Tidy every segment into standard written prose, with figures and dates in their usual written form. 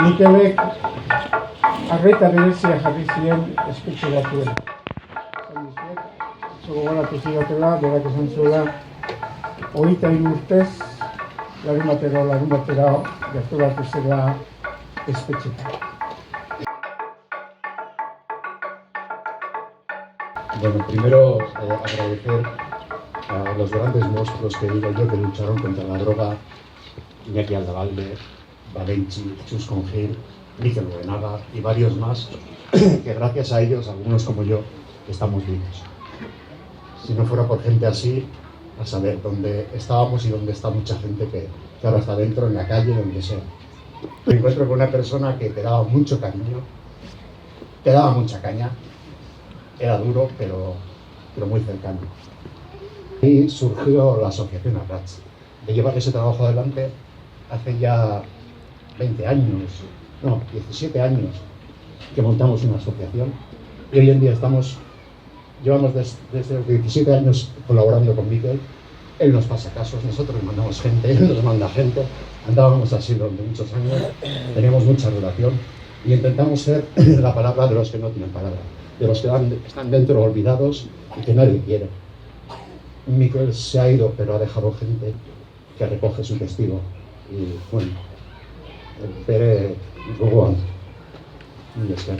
Mikelek arreta berezia jarri zien espetxeratuen. Gogoratu zidatela, berak esan zuela, 23 urtez, larun batera gerturatu zela espetxetan. Bueno, primero agradecer a los grandes monstruos que digo yo que lucharon contra la droga, Iñaki Aldavalde, Balenchi, Chus Congil, Mikel Buenaga y varios más, que gracias a ellos, algunos como yo, estamos vivos. Si no fuera por gente así, a saber dónde estábamos y dónde está mucha gente que ahora está dentro, en la calle, donde sea. Me encuentro con una persona que te daba mucho cariño, te daba mucha caña, era duro, pero muy cercano. Y surgió la asociación Arrats, de llevar ese trabajo adelante hace ya 20 años, no, 17 años que montamos una asociación y hoy en día llevamos desde los 17 años colaborando con Mikel. Él nos pasa casos, nosotros mandamos gente, él nos manda gente, andábamos así durante muchos años, teníamos mucha relación y intentamos ser la palabra de los que no tienen palabra, de los que están dentro olvidados y que nadie quiere. Mikel se ha ido, pero ha dejado gente que recoge su testigo y bueno, Pere gogoan. Mila esker.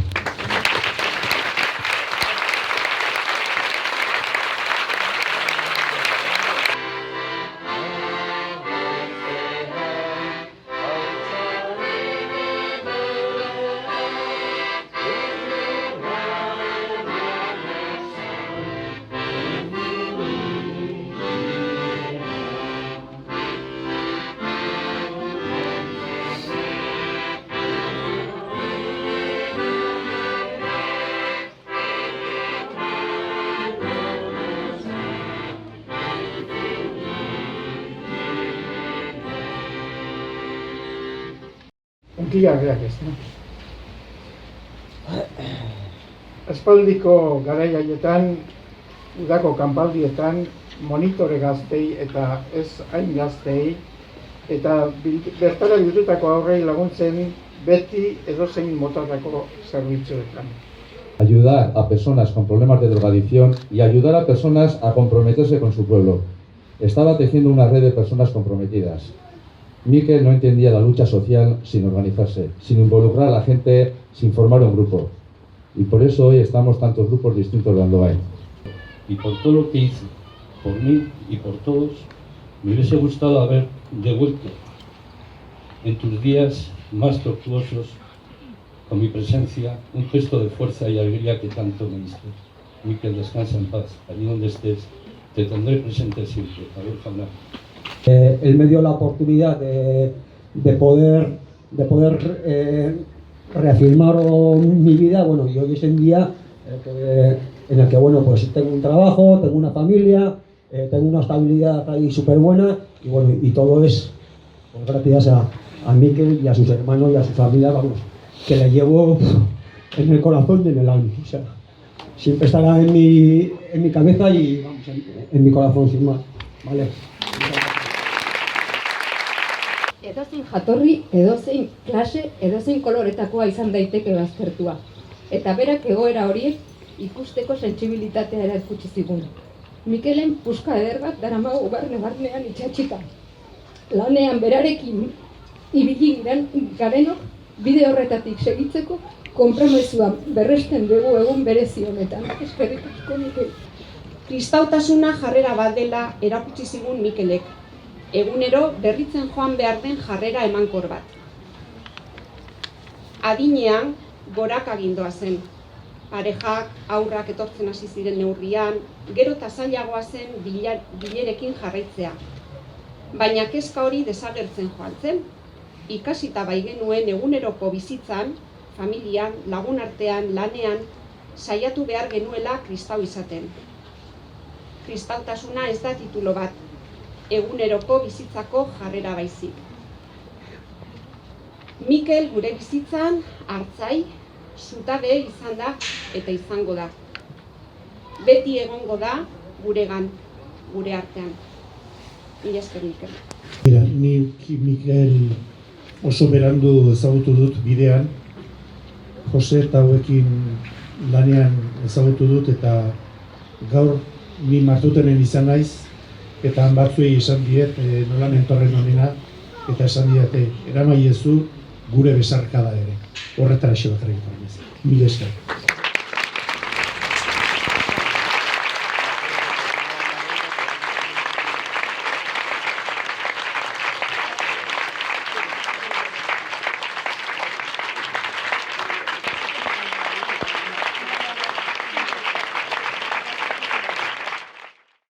Hunkigarriak ez, no? Aspaldiko garai haietan, udako kanpaldietan, monitore gaztei eta ez hain gaztei, eta bertara bildutako aurrei laguntzen beti edozein motatako zerbitzuetan. Ayudar a personas con problemas de drogadicción y ayudar a personas a comprometerse con su pueblo. Estaba tejiendo una red de personas comprometidas. Mikel no entendía la lucha social sin organizarse, sin involucrar a la gente, sin formar un grupo. Y por eso hoy estamos tantos grupos distintos de Andoain. Y por todo lo que hizo, por mí y por todos, me hubiese gustado haber devuelto en tus días más tortuosos, con mi presencia, un gesto de fuerza y alegría que tanto me diste. Mikel, descansa en paz, allí donde estés, te tendré presente siempre. Adiós, hablar. Él me dio la oportunidad de poder reafirmar mi vida, bueno, y hoy es el día en el que, bueno, pues tengo un trabajo, tengo una familia, tengo una estabilidad ahí súper buena, y bueno, y todo es pues, gracias a Mikel y a sus hermanos y a su familia, vamos, que le llevo en el corazón y en el alma, o sea, siempre estará en mi cabeza y, vamos, en mi corazón, sin más, ¿vale? Edozein jatorri, edozein klase, edozein koloretakoa izan daiteke baztertua. Eta berak egoera horiek ikusteko sentsibilitatea erakutsi zigun. Mikelen puska eder bat daramagu barne-barnean itxatxika. Lanean berarekin ibili garenok bide horretatik segitzeko konpromezua berresten dugu egun berezi honetan. Eskerrik asko Mikel. Kristautasuna jarrera bat dela erakutsi zigun Mikelek. Egunero berritzen joan behar den jarrera emankor bat. Adinean goraka gindoa zen. Parejak, aurrak etortzen hasi ziren neurrian, gero eta zailagoa zen bilerekin jarraitzea. Baina kezka hori desagertzen joan zen. Ikasita bai genuen eguneroko bizitzan, familian, lagun artean, lanean, saiatu behar genuela kristau izaten. Kristautasuna ez da titulo bat, eguneroko bizitzako jarrera baizik. Mikel gure bizitzan hartzai, zutabe izan da eta izango da. Beti egongo da guregan, gure artean. Mila esker, Mikel. Mira, ni Mikel oso berandu ezagutu dut bidean, Jose eta hauekin lanean ezagutu dut, eta gaur ni martutenen izan naiz, eta han batzuei esan diet nola nentorren honena, eta esan diete, eramaiezu gure besarkada ere. Horretara xe bakarrik. Mila esker.